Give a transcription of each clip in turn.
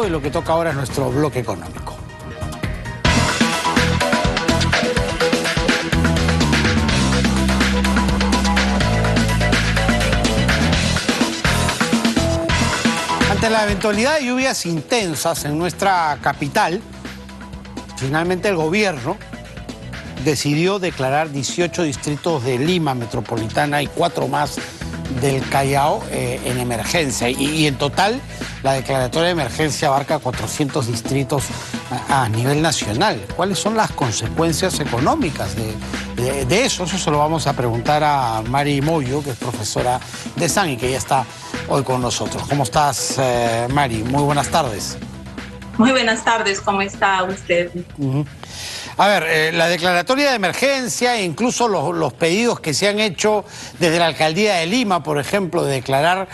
y lo que toca ahora es nuestro bloque económico. Ante la eventualidad de lluvias intensas en nuestra capital, finalmente el gobierno decidió declarar 18 distritos de Lima metropolitana y 4 más del Callao en emergencia. Y en total, la declaratoria de emergencia abarca 400 distritos a nivel nacional. ¿Cuáles son las consecuencias económicas de eso? Eso se lo vamos a preguntar a Mari Moyo, que es profesora de SAN y que ya está hoy con nosotros. ¿Cómo estás, Mari? Muy buenas tardes. Muy buenas tardes, ¿cómo está usted? A ver, la declaratoria de emergencia e incluso los pedidos que se han hecho desde la Alcaldía de Lima, por ejemplo, de declarar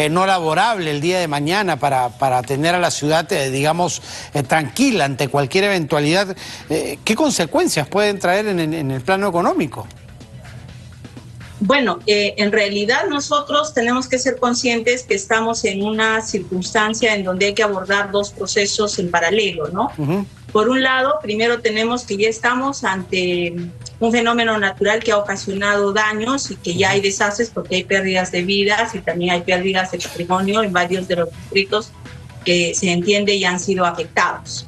no laborable el día de mañana para tener a la ciudad, digamos, tranquila ante cualquier eventualidad, ¿qué consecuencias pueden traer en el plano económico? Bueno, en realidad nosotros tenemos que ser conscientes que estamos en una circunstancia en donde hay que abordar dos procesos en paralelo, ¿no? Por un lado, primero tenemos que ya estamos ante un fenómeno natural que ha ocasionado daños y que ya hay desastres porque hay pérdidas de vidas y también hay pérdidas de patrimonio en varios de los distritos que se entiende ya han sido afectados.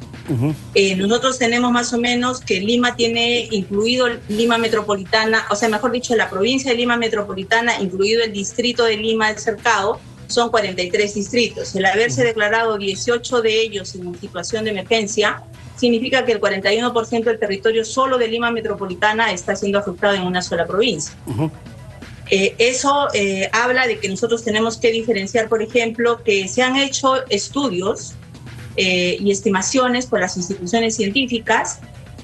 Nosotros tenemos más o menos que Lima tiene incluido Lima Metropolitana, o sea, mejor dicho, la provincia de Lima Metropolitana, incluido el distrito de Lima del Cercado, son 43 distritos. El haberse declarado 18 de ellos en situación de emergencia significa que el 41% del territorio solo de Lima Metropolitana está siendo afectado en una sola provincia. Eso habla de que nosotros tenemos que diferenciar, por ejemplo, que se han hecho estudios y estimaciones por las instituciones científicas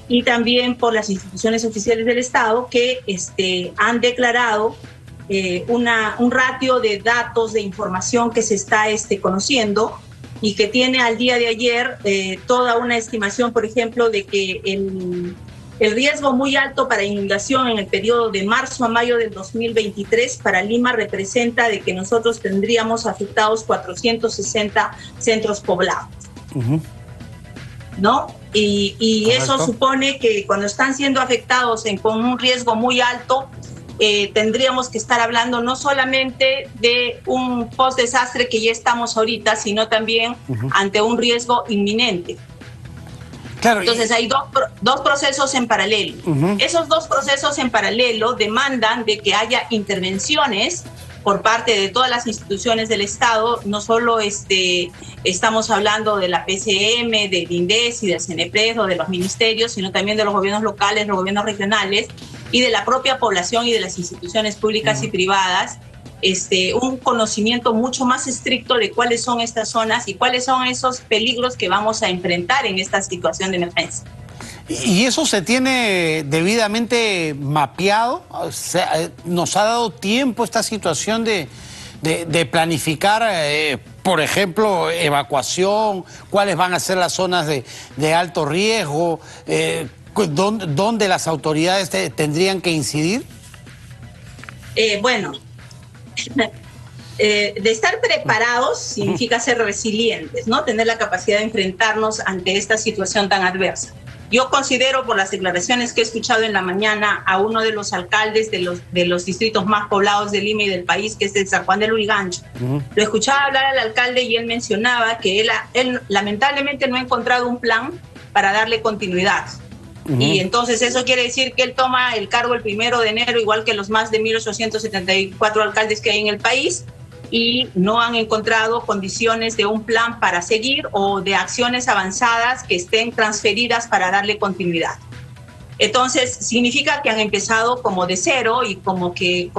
y también por las instituciones oficiales del Estado que han declarado un ratio de datos, de información que se está conociendo y que tiene al día de ayer toda una estimación, por ejemplo, de que el riesgo muy alto para inundación en el periodo de marzo a mayo del 2023 para Lima representa de que nosotros tendríamos afectados 460 centros poblados. ¿No? Y eso supone que cuando están siendo afectados con un riesgo muy alto, tendríamos que estar hablando no solamente de un post-desastre que ya estamos ahorita, sino también ante un riesgo inminente. Claro, entonces hay dos procesos en paralelo. Esos dos procesos en paralelo demandan de que haya intervenciones por parte de todas las instituciones del Estado. No solo estamos hablando de la PCM, del INDES y del CENEPRED o de los ministerios, sino también de los gobiernos locales, los gobiernos regionales y de la propia población y de las instituciones públicas y privadas, un conocimiento mucho más estricto de cuáles son estas zonas y cuáles son esos peligros que vamos a enfrentar en esta situación de emergencia. ¿Y eso se tiene debidamente mapeado? O sea, ¿nos ha dado tiempo esta situación de planificar, por ejemplo, evacuación? ¿Cuáles van a ser las zonas de alto riesgo? ¿Dónde las autoridades tendrían que incidir? Bueno, de estar preparados significa ser resilientes, ¿no? Tener la capacidad de enfrentarnos ante esta situación tan adversa. Yo considero, por las declaraciones que he escuchado en la mañana a uno de los alcaldes de los distritos más poblados de Lima y del país, que es el San Juan de Lurigancho, lo escuchaba hablar al alcalde y él mencionaba que él lamentablemente no ha encontrado un plan para darle continuidad. Y entonces eso quiere decir que él toma el cargo el 1 de enero, igual que los más de 1.874 alcaldes que hay en el país, y no han encontrado condiciones de un plan para seguir o de acciones avanzadas que estén transferidas para darle continuidad. Entonces, significa que han empezado como de cero y como que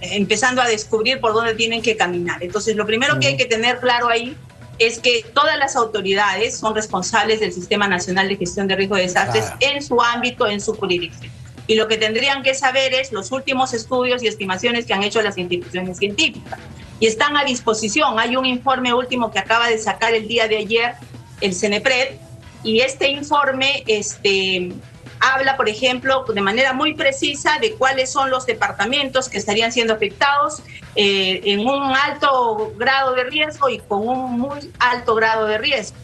empezando a descubrir por dónde tienen que caminar. Entonces, lo primero que hay que tener claro ahí es que todas las autoridades son responsables del Sistema Nacional de Gestión de Riesgo de Desastres en su ámbito, en su jurisdicción. Y lo que tendrían que saber es los últimos estudios y estimaciones que han hecho las instituciones científicas. Y están a disposición. Hay un informe último que acaba de sacar el día de ayer el CENEPRED, y este informe habla, por ejemplo, de manera muy precisa de cuáles son los departamentos que estarían siendo afectados en un alto grado de riesgo y con un muy alto grado de riesgo.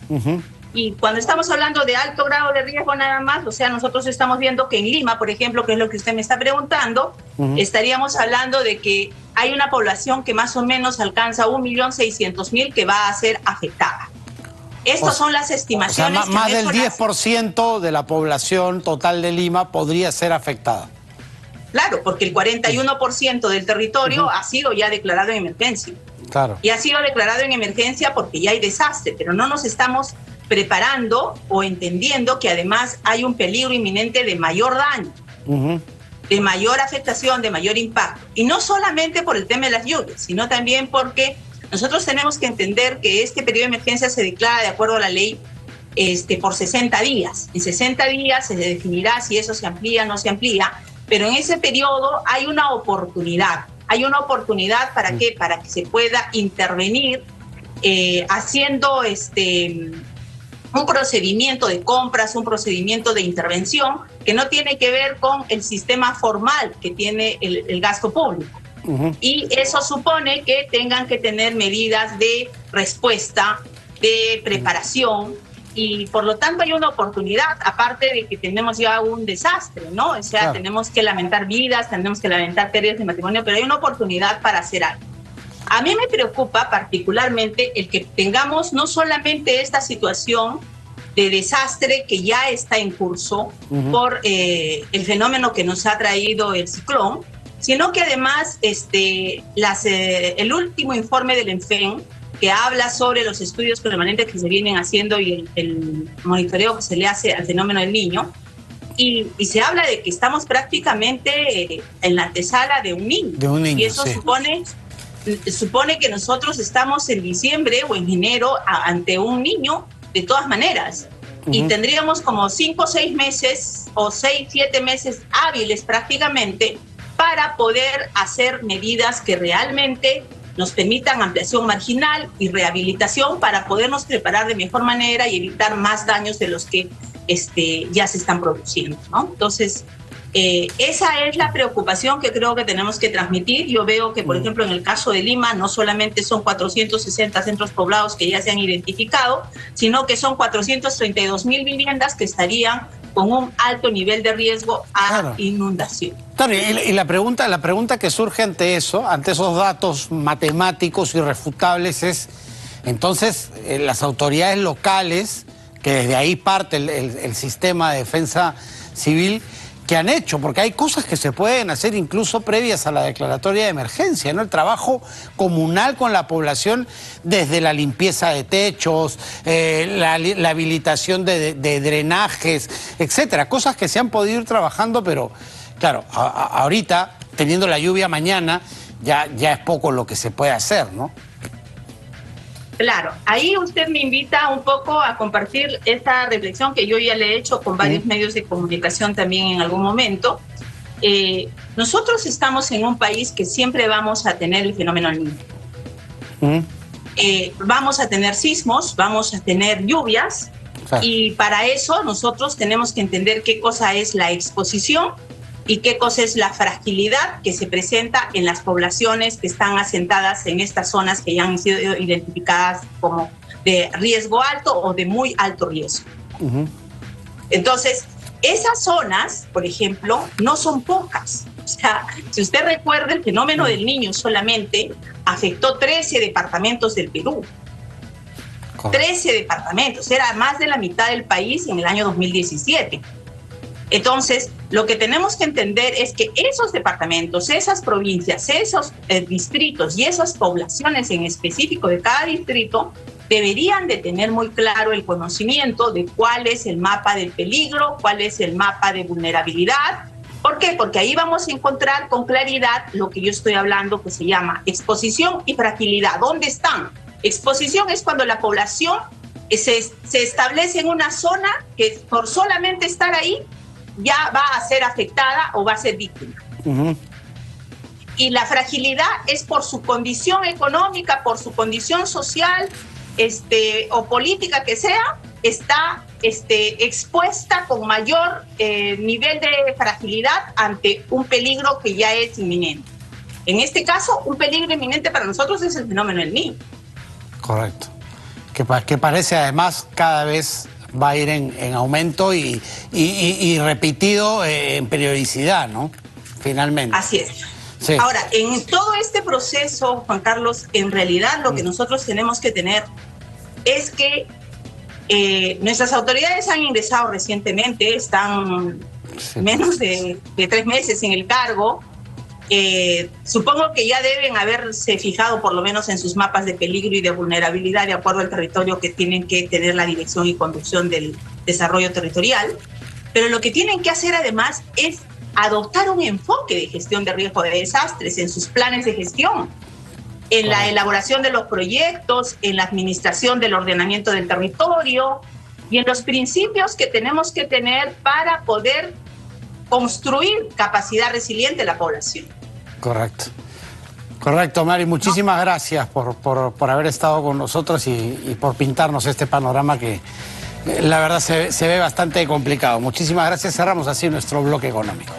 Y cuando estamos hablando de alto grado de riesgo nada más, o sea, nosotros estamos viendo que en Lima, por ejemplo, que es lo que usted me está preguntando, estaríamos hablando de que hay una población que más o menos alcanza 1.600.000 que va a ser afectada. Estas son las estimaciones. O sea, más del 10% de la población total de Lima podría ser afectada. Claro, porque el 41% del territorio ha sido ya declarado en emergencia. Claro. Y ha sido declarado en emergencia porque ya hay desastre, pero no nos estamos preparando o entendiendo que además hay un peligro inminente de mayor daño, de mayor afectación, de mayor impacto. Y no solamente por el tema de las lluvias, sino también porque nosotros tenemos que entender que este periodo de emergencia se declara de acuerdo a la ley por 60 días. En 60 días se definirá si eso se amplía o no se amplía, pero en ese periodo hay una oportunidad. Hay una oportunidad ¿para qué? Para que se pueda intervenir haciendo un procedimiento de compras, un procedimiento de intervención que no tiene que ver con el sistema formal que tiene el gasto público. Y eso supone que tengan que tener medidas de respuesta, de preparación, y por lo tanto hay una oportunidad, aparte de que tenemos ya un desastre, ¿no? O sea, tenemos que lamentar vidas, tenemos que lamentar pérdidas de matrimonio, pero hay una oportunidad para hacer algo. A mí me preocupa particularmente el que tengamos no solamente esta situación de desastre que ya está en curso por el fenómeno que nos ha traído el ciclón, sino que además el último informe del ENFEN, que habla sobre los estudios permanentes que se vienen haciendo y el monitoreo que se le hace al fenómeno del Niño, y se habla de que estamos prácticamente en la antesala de un niño. De un niño, y eso supone que nosotros estamos en diciembre o en enero ante un niño de todas maneras. Y tendríamos como 5 o 6 meses o 6, 7 meses hábiles prácticamente para poder hacer medidas que realmente nos permitan ampliación marginal y rehabilitación para podernos preparar de mejor manera y evitar más daños de los que ya se están produciendo, ¿no? Entonces, esa es la preocupación que creo que tenemos que transmitir. Yo veo que, por ejemplo, en el caso de Lima, no solamente son 460 centros poblados que ya se han identificado, sino que son 432.000 viviendas que estarían con un alto nivel de riesgo a inundación. Claro, y la pregunta que surge ante eso, ante esos datos matemáticos irrefutables es, entonces, las autoridades locales, que desde ahí parte el sistema de defensa civil, ¿qué han hecho? Porque hay cosas que se pueden hacer incluso previas a la declaratoria de emergencia, ¿no? El trabajo comunal con la población, desde la limpieza de techos, la habilitación de drenajes, etcétera. Cosas que se han podido ir trabajando, pero claro, ahorita, teniendo la lluvia mañana, ya es poco lo que se puede hacer, ¿no? Claro, ahí usted me invita un poco a compartir esta reflexión que yo ya le he hecho con varios medios de comunicación también en algún momento. Nosotros estamos en un país que siempre vamos a tener el fenómeno El Niño. Vamos a tener sismos, vamos a tener lluvias, y para eso nosotros tenemos que entender qué cosa es la exposición y qué cosa es la fragilidad que se presenta en las poblaciones que están asentadas en estas zonas que ya han sido identificadas como de riesgo alto o de muy alto riesgo. Entonces, esas zonas, por ejemplo, no son pocas. O sea, si usted recuerda, el fenómeno del Niño solamente afectó 13 departamentos del Perú. 13 departamentos, era más de la mitad del país en el año 2017. Entonces, lo que tenemos que entender es que esos departamentos, esas provincias, esos distritos y esas poblaciones en específico de cada distrito deberían de tener muy claro el conocimiento de cuál es el mapa del peligro, cuál es el mapa de vulnerabilidad. ¿Por qué? Porque ahí vamos a encontrar con claridad lo que yo estoy hablando, que se llama exposición y fragilidad. ¿Dónde están? Exposición es cuando la población se establece en una zona que por solamente estar ahí ya va a ser afectada o va a ser víctima. Y la fragilidad es por su condición económica, por su condición social o política que sea, está expuesta con mayor nivel de fragilidad ante un peligro que ya es inminente. En este caso, un peligro inminente para nosotros es el fenómeno del Niño. Correcto. Que parece además cada vez va a ir en aumento y repetido en periodicidad, ¿no? Finalmente. Así es. Sí. Ahora, en todo este proceso, Juan Carlos, en realidad lo que nosotros tenemos que tener es que nuestras autoridades han ingresado recientemente, están menos de 3 meses en el cargo. Supongo que ya deben haberse fijado por lo menos en sus mapas de peligro y de vulnerabilidad de acuerdo al territorio que tienen que tener la dirección y conducción del desarrollo territorial, pero lo que tienen que hacer además es adoptar un enfoque de gestión de riesgo de desastres en sus planes de gestión, en la elaboración de los proyectos, en la administración del ordenamiento del territorio y en los principios que tenemos que tener para poder construir capacidad resiliente de la población. Correcto. Correcto, Mari. Muchísimas gracias por haber estado con nosotros y por pintarnos este panorama que la verdad se ve bastante complicado. Muchísimas gracias. Cerramos así nuestro bloque económico.